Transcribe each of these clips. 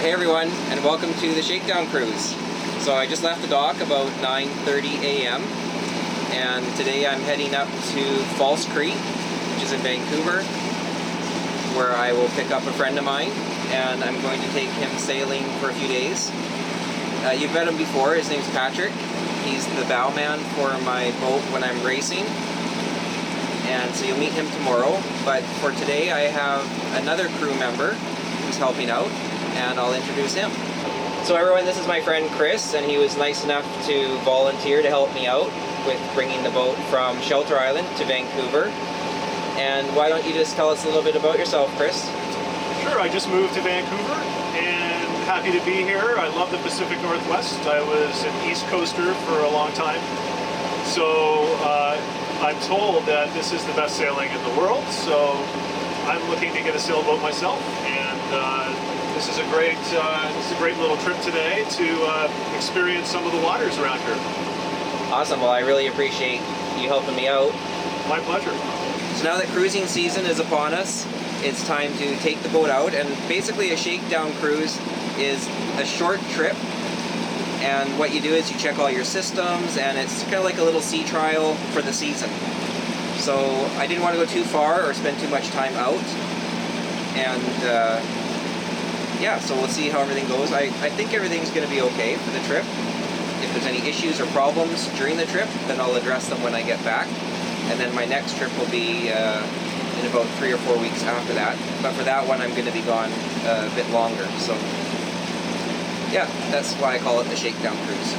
Hey everyone, and welcome to the Shakedown Cruise. So I just left the dock about 9:30 a.m. and today I'm heading up to False Creek, which is in Vancouver, where I will pick up a friend of mine and I'm going to take him sailing for a few days. You've met him before. His name's Patrick. He's the bowman for my boat when I'm racing, and so you'll meet him tomorrow. But for today I have another crew member who's helping out, and I'll introduce him. So everyone, this is my friend Chris, and he was nice enough to volunteer to help me out with bringing the boat from Shelter Island to Vancouver. And why don't you just tell us a little bit about yourself, Chris? Sure, I just moved to Vancouver and happy to be here. I love the Pacific Northwest. I was an East Coaster for a long time. So I'm told that this is the best sailing in the world, so I'm looking to get a sailboat myself, and this is a great little trip today to experience some of the waters around here. Awesome. Well, I really appreciate you helping me out. My pleasure. So now that cruising season is upon us, it's time to take the boat out, and basically a shakedown cruise is a short trip, and what you do is you check all your systems, and it's kind of like a little sea trial for the season. So I didn't want to go too far or spend too much time out, and yeah, so we'll see how everything goes. I think everything's going to be okay for the trip. If there's any issues or problems during the trip, then I'll address them when I get back, and then my next trip will be in about 3 or 4 weeks after that. But for that one, I'm going to be gone a bit longer. So yeah, that's why I call it the Shakedown Cruise.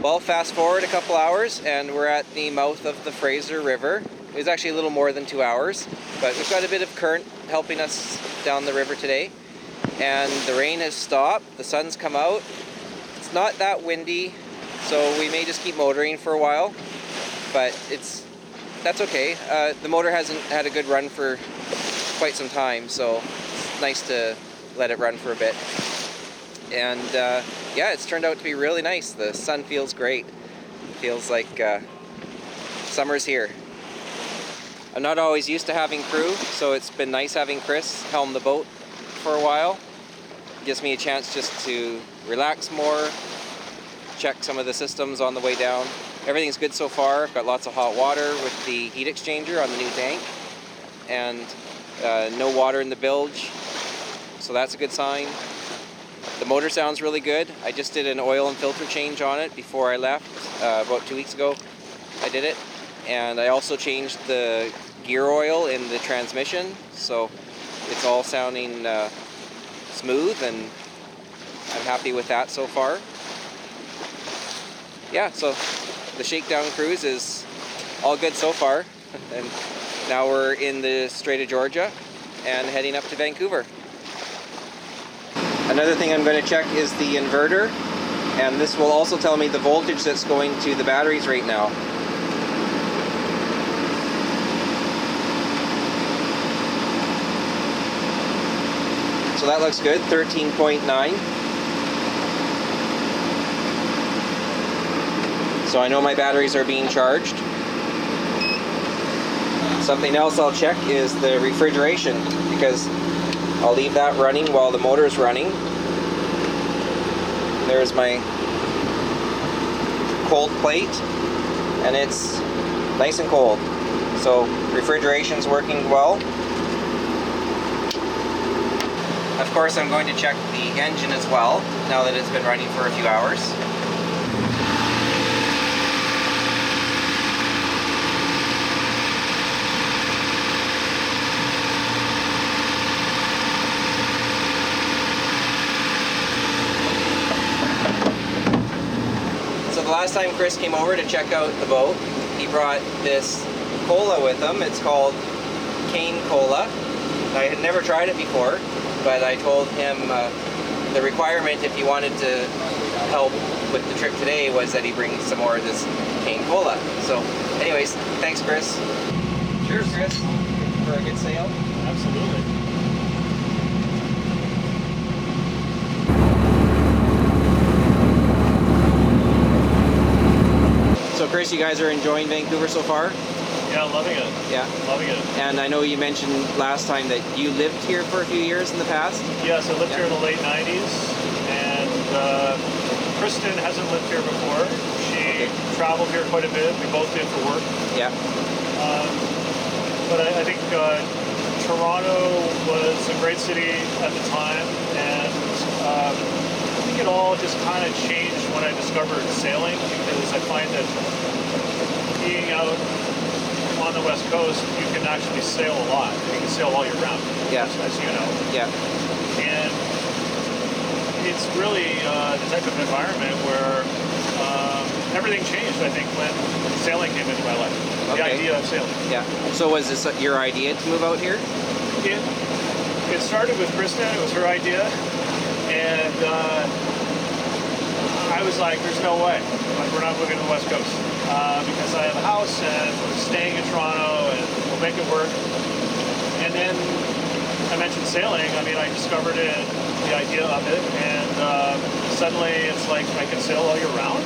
Well, fast forward a couple hours and we're at the mouth of the Fraser River. It was actually a little more than 2 hours, but we've got a bit of current helping us down the river today. And the rain has stopped, the sun's come out. It's not that windy, so we may just keep motoring for a while, but that's okay. The motor hasn't had a good run for quite some time, so it's nice to let it run for a bit. And yeah, it's turned out to be really nice. The sun feels great. Feels like summer's here. I'm not always used to having crew, so it's been nice having Chris helm the boat for a while. It gives me a chance just to relax more, check some of the systems on the way down. Everything's good so far. I've got lots of hot water with the heat exchanger on the new tank, and No water in the bilge, so that's a good sign. The motor sounds really good. I just did an oil and filter change on it before I left. About 2 weeks ago I did it. And I also changed the gear oil in the transmission, so it's all sounding smooth, and I'm happy with that so far. Yeah, so the shakedown cruise is all good so far. And now we're in the Strait of Georgia and heading up to Vancouver. Another thing I'm going to check is the inverter, and this will also tell me the voltage that's going to the batteries right now. So that looks good, 13.9. So I know my batteries are being charged. Something else I'll check is the refrigeration, because I'll leave that running while the motor is running. There's my cold plate, and it's nice and cold. So refrigeration's working well. Of course, I'm going to check the engine as well, now that it's been running for a few hours. So the last time Chris came over to check out the boat, he brought this cola with him. It's called cane cola. I had never tried it before, but I told him the requirement if he wanted to help with the trip today was that he bring some more of this cane cola. So anyways, thanks Chris. Cheers Chris, for a good sail. Absolutely. So Chris, you guys are enjoying Vancouver so far? Yeah, loving it. Yeah. Loving it. And I know you mentioned last time that you lived here for a few years in the past? Yes, I lived here in the late 90s, and Kristen hasn't lived here before. She traveled here quite a bit. We both did for work. Yeah. But I think Toronto was a great city at the time, and I think it all just kind of changed when I discovered sailing, because I find that being out on the West Coast, you can actually sail a lot. You can sail all year round, Yeah. as you know. Yeah. And it's really the type of environment where everything changed, I think, when sailing came into my life. The Okay. idea of sailing. Yeah. So was this your idea to move out here? It started with Kristen. It was her idea. And I was like, there's no way. Like, we're not moving to the West Coast. Because I have a house and we're staying in Toronto and we'll make it work. And then I mentioned sailing. I mean, I discovered it, the idea of it, and suddenly it's like I can sail all year round.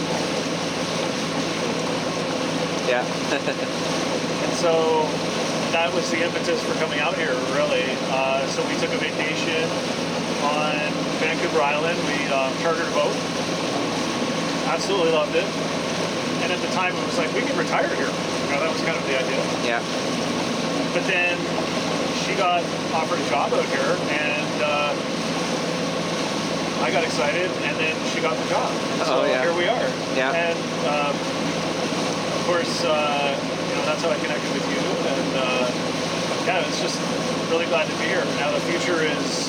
Yeah. And so that was the impetus for coming out here, really. So we took a vacation on Vancouver Island. We chartered a boat. Absolutely loved it. And at the time, it was like, we could retire here. You know, that was kind of the idea. Yeah. But then she got offered a job out here, and I got excited, and then she got the job. So here we are. Yeah. And of course, you know, that's how I connected with you. And yeah, it's just really glad to be here. Now the future is,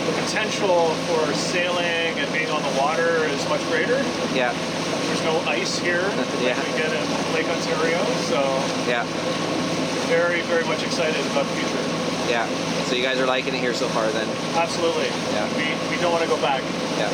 the potential for sailing and being on the water is much greater. Yeah. There's no ice here Yeah. like we get in Lake Ontario, so Yeah. very, very much excited about the future. Yeah. So you guys are liking it here so far then? Absolutely. Yeah. We don't want to go back. Yeah.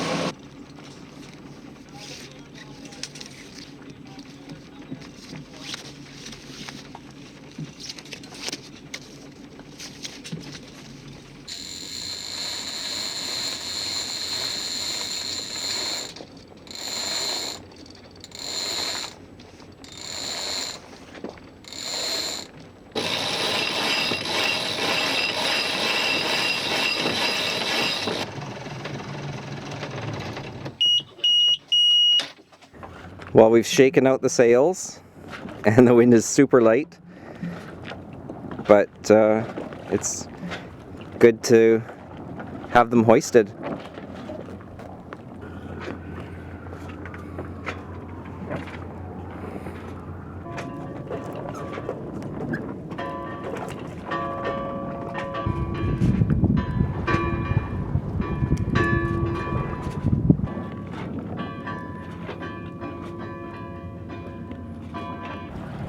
Well, we've shaken out the sails and the wind is super light, but it's good to have them hoisted.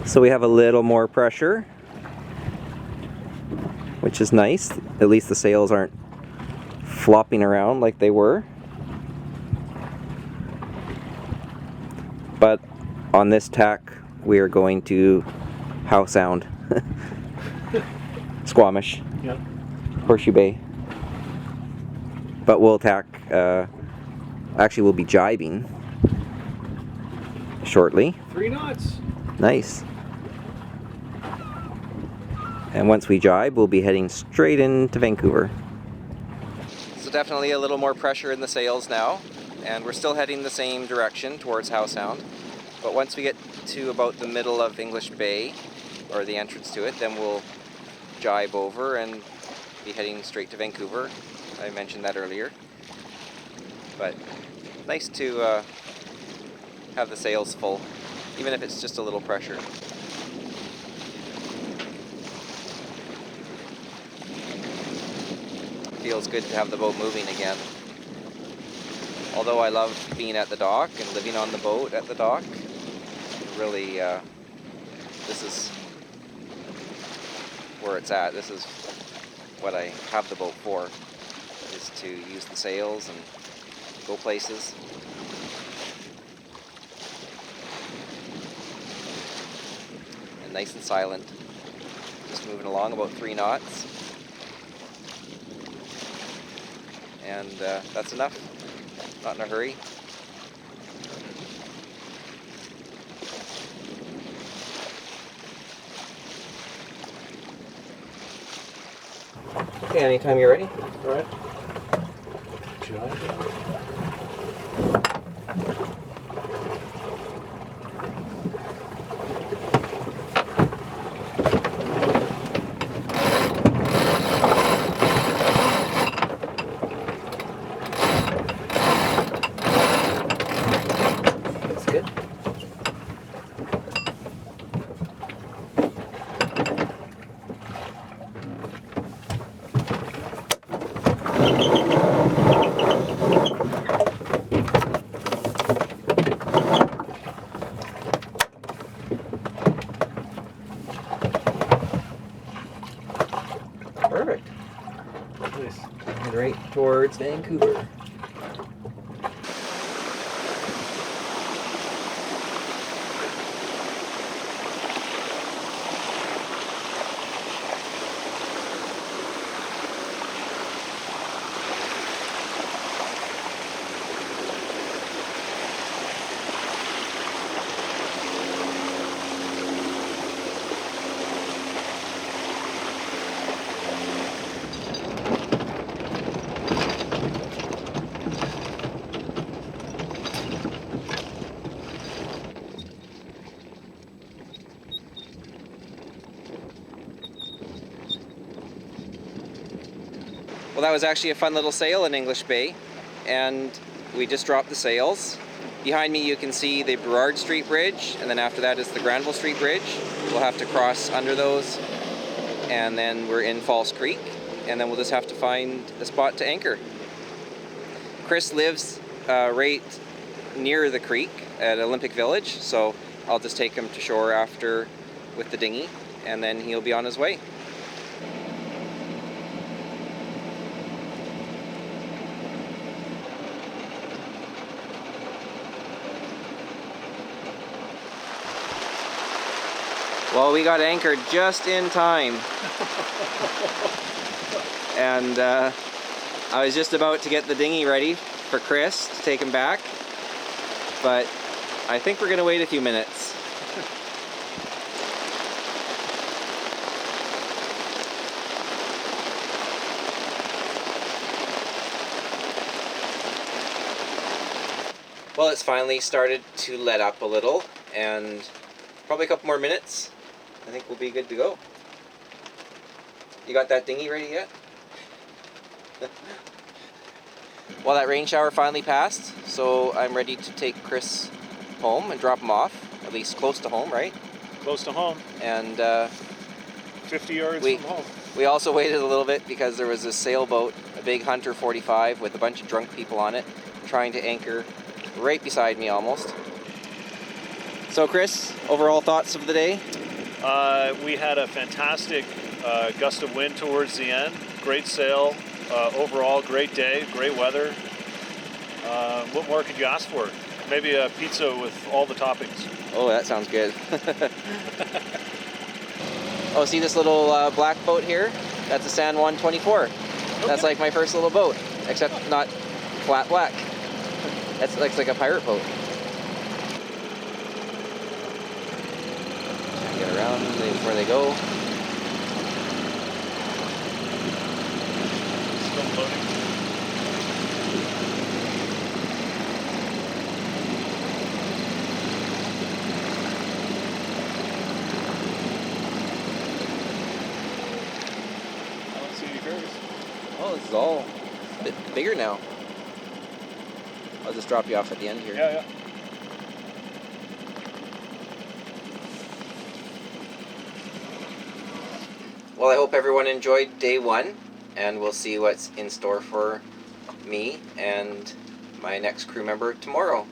So we have a little more pressure, which is nice. At least the sails aren't flopping around like they were. But on this tack, we are going to Howe Sound, Squamish, Yep. Horseshoe Bay. But we'll tack, actually we'll be jibing shortly. 3 knots. Nice. And once we jibe, we'll be heading straight into Vancouver. So definitely a little more pressure in the sails now, and we're still heading the same direction towards Howe Sound. But once we get to about the middle of English Bay, or the entrance to it, then we'll jibe over and be heading straight to Vancouver. I mentioned that earlier. But nice to have the sails full, even if it's just a little pressure. Feels good to have the boat moving again. Although I love being at the dock and living on the boat at the dock, really, this is where it's at. This is what I have the boat for, is to use the sails and go places. And nice and silent. Just moving along about 3 knots. And that's enough. Not in a hurry. Okay, anytime you're ready. All right. Jibe. That's good. Perfect. Nice. And right towards Vancouver. Well, that was actually a fun little sail in English Bay, and we just dropped the sails. Behind me you can see the Burrard Street Bridge, and then after that is the Granville Street Bridge. We'll have to cross under those, and then we're in False Creek, and then we'll just have to find a spot to anchor. Chris lives right near the creek at Olympic Village, so I'll just take him to shore after with the dinghy, and then he'll be on his way. Well, we got anchored just in time. And I was just about to get the dinghy ready for Chris to take him back, but I think we're gonna wait a few minutes. Well, it's finally started to let up a little, and probably a couple more minutes. I think we'll be good to go. You got that dinghy ready yet? Well, that rain shower finally passed, so I'm ready to take Chris home and drop him off, at least close to home, right? Close to home, And 50 yards we from home. we also waited a little bit because there was a sailboat, a big Hunter 45 with a bunch of drunk people on it, trying to anchor right beside me almost. So Chris, overall thoughts of the day? We had a fantastic gust of wind towards the end. Great sail. Overall, great day, great weather. What more could you ask for? Maybe a pizza with all the toppings. Oh, that sounds good. Oh, see this little black boat here? That's a San Juan 24. That's like my first little boat, except not flat black. That's like a pirate boat. Get around before they go. Still loading. I don't see any ferries. Oh, this is all a bit bigger now. I'll just drop you off at the end here. Yeah. Well, I hope everyone enjoyed day one, and we'll see what's in store for me and my next crew member tomorrow.